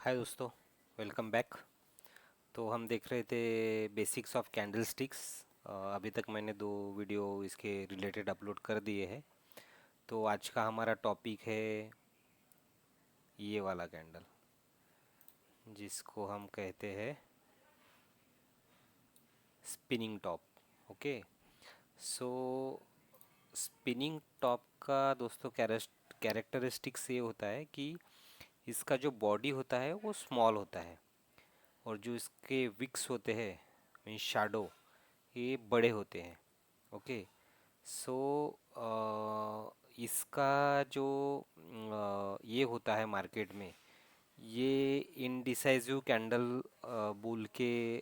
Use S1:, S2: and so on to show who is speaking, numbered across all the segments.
S1: हाय दोस्तों, welcome back. तो हम देख रहे थे बेसिक्स ऑफ कैंडल स्टिक्स। अभी तक मैंने 2 वीडियो इसके रिलेटेड अपलोड कर दिए हैं। तो आज का हमारा टॉपिक है ये वाला कैंडल, जिसको हम कहते हैं स्पिनिंग टॉप। ओके। सो स्पिनिंग टॉप का दोस्तों कैरेक्टरिस्टिक्स ये होता है कि इसका जो बॉडी होता है वो स्मॉल होता है, और जो इसके विक्स होते हैं मीन शैडो, ये बड़े होते हैं। ओके। सो इसका जो ये होता है मार्केट में, ये इनडिसाइजिव कैंडल बोल के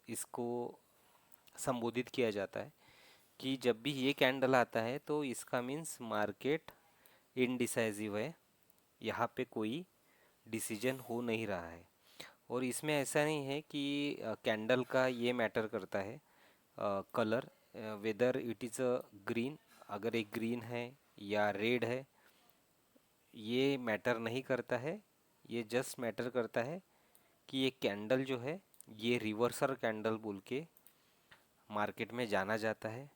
S1: इसको संबोधित किया जाता है कि जब भी ये कैंडल आता है तो इसका मीन्स मार्केट इनडिसाइजिव है, यहाँ पे कोई डिसीजन हो नहीं रहा है। और इसमें ऐसा नहीं है कि कैंडल का ये मैटर करता है colour, whether it is a green, अगर एक ग्रीन है या रेड है, ये मैटर नहीं करता है। ये जस्ट मैटर करता है कि ये कैंडल जो है ये रिवर्सल कैंडल बोल के मार्केट में जाना जाता है।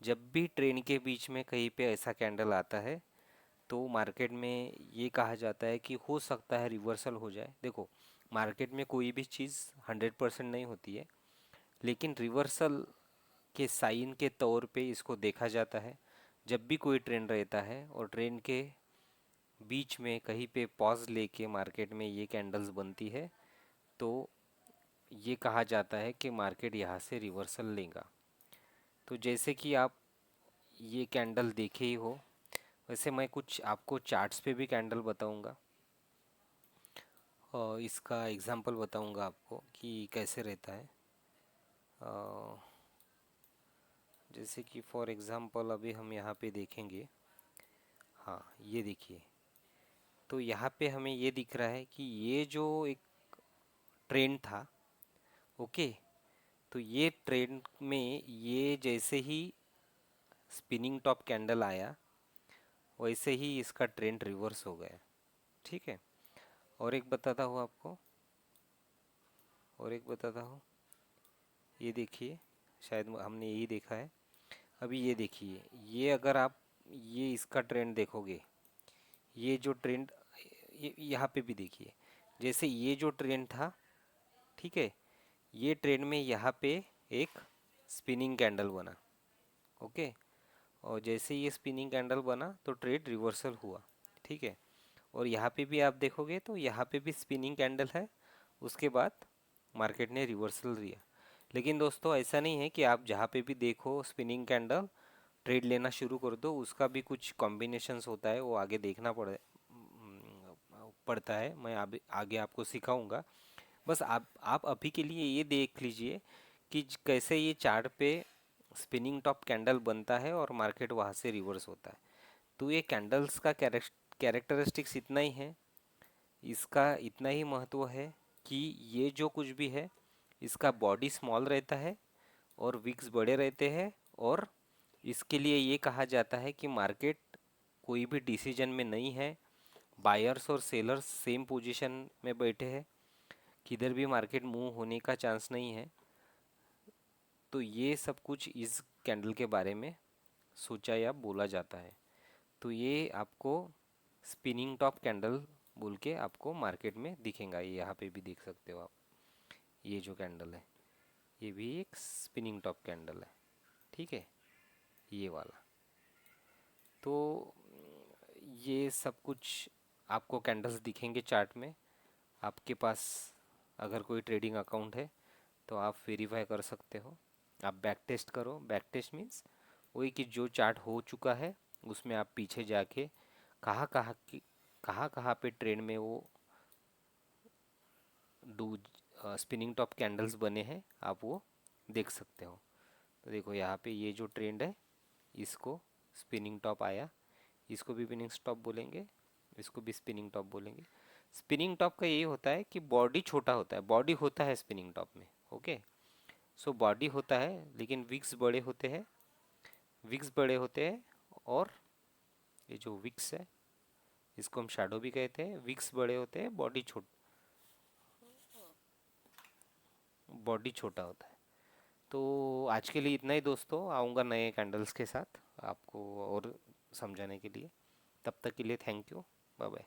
S1: जब भी ट्रेन के बीच में कहीं पे ऐसा कैंडल आता है तो मार्केट में ये कहा जाता है कि हो सकता है रिवर्सल हो जाए। देखो, मार्केट में कोई भी चीज़ 100% नहीं होती है, लेकिन रिवर्सल के साइन के तौर पे इसको देखा जाता है। जब भी कोई ट्रेन रहता है और ट्रेन के बीच में कहीं पे पॉज लेके मार्केट में ये कैंडल्स बनती है, तो ये कहा जाता है कि मार्केट यहाँ से रिवर्सल लेगा। तो जैसे कि आप ये कैंडल देखे ही हो, वैसे मैं कुछ आपको चार्ट्स पे भी कैंडल बताऊंगा और इसका एग्जांपल बताऊंगा आपको कि कैसे रहता है। अ, जैसे कि फॉर एग्जांपल अभी हम यहाँ पे देखेंगे। हाँ, ये देखिए। तो यहाँ पे हमें ये दिख रहा है कि ये जो एक ट्रेंड था। ओके। तो ये ट्रेंड में ये जैसे ही स्पिनिंग टॉप कैंडल आया, वैसे ही इसका ट्रेंड रिवर्स हो गया। ठीक है। और एक बताता हूँ आपको, और एक बताता हूँ। ये देखिए, शायद हमने यही देखा है। अभी ये देखिए, ये अगर आप ये इसका ट्रेंड देखोगे, ये जो ट्रेंड, ये यहाँ पे भी देखिए, जैसे ये जो ट्रेंड था, ठीक है, ये ट्रेंड में यहाँ पे एक स्पिनिंग कैंडल बना। ओके। और जैसे ये स्पिनिंग कैंडल बना तो ट्रेड रिवर्सल हुआ। ठीक है। और यहाँ पे भी आप देखोगे तो यहाँ पे भी स्पिनिंग कैंडल है, उसके बाद मार्केट ने रिवर्सल दिया। लेकिन दोस्तों ऐसा नहीं है कि आप जहाँ पे भी देखो स्पिनिंग कैंडल ट्रेड लेना शुरू कर दो। उसका भी कुछ कॉम्बिनेशंस होता है, वो आगे देखना पड़ता है। मैं आगे आपको सिखाऊंगा। बस आप अभी के लिए ये देख लीजिए कि कैसे ये चार्ट पे स्पिनिंग टॉप कैंडल बनता है और मार्केट वहाँ से रिवर्स होता है। तो ये कैंडल्स का कैरेक्टरिस्टिक्स इतना ही है, इसका इतना ही महत्व है कि ये जो कुछ भी है, इसका बॉडी स्मॉल रहता है और विक्स बड़े रहते हैं। और इसके लिए ये कहा जाता है कि मार्केट कोई भी डिसीजन में नहीं है, बायर्स और सेलर्स सेम पोजीशन में बैठे हैं, किधर भी मार्केट मूव होने का चांस नहीं है। तो ये सब कुछ इस कैंडल के बारे में सोचा या बोला जाता है। तो ये आपको स्पिनिंग टॉप कैंडल बोल के आपको मार्केट में दिखेगा। ये यहाँ पे भी देख सकते हो आप, ये जो कैंडल है ये भी एक स्पिनिंग टॉप कैंडल है। ठीक है, ये वाला। तो ये सब कुछ आपको कैंडल्स दिखेंगे चार्ट में। आपके पास अगर कोई ट्रेडिंग अकाउंट है तो आप वेरीफाई कर सकते हो। आप बैक टेस्ट करो। बैक टेस्ट मीन्स वही कि जो चार्ट हो चुका है उसमें आप पीछे जाके कहाँ कहाँ की कहाँ कहाँ पे ट्रेंड में वो डू स्पिनिंग टॉप कैंडल्स बने हैं, आप वो देख सकते हो। तो देखो यहाँ पे ये जो ट्रेंड है, इसको स्पिनिंग टॉप आया, इसको भी स्पिनिंग टॉप बोलेंगे, इसको भी स्पिनिंग टॉप बोलेंगे। स्पिनिंग टॉप का ये होता है कि बॉडी छोटा होता है, बॉडी होता है स्पिनिंग टॉप में। ओके। सो बॉडी होता है लेकिन विक्स बड़े होते हैं, विक्स बड़े होते हैं। और ये जो विक्स है इसको हम शैडो भी कहते हैं। विक्स बड़े होते हैं, बॉडी छोटा होता है। तो आज के लिए इतना ही दोस्तों, आऊँगा नए कैंडल्स के साथ आपको और समझाने के लिए। तब तक के लिए थैंक यू, बाय बाय।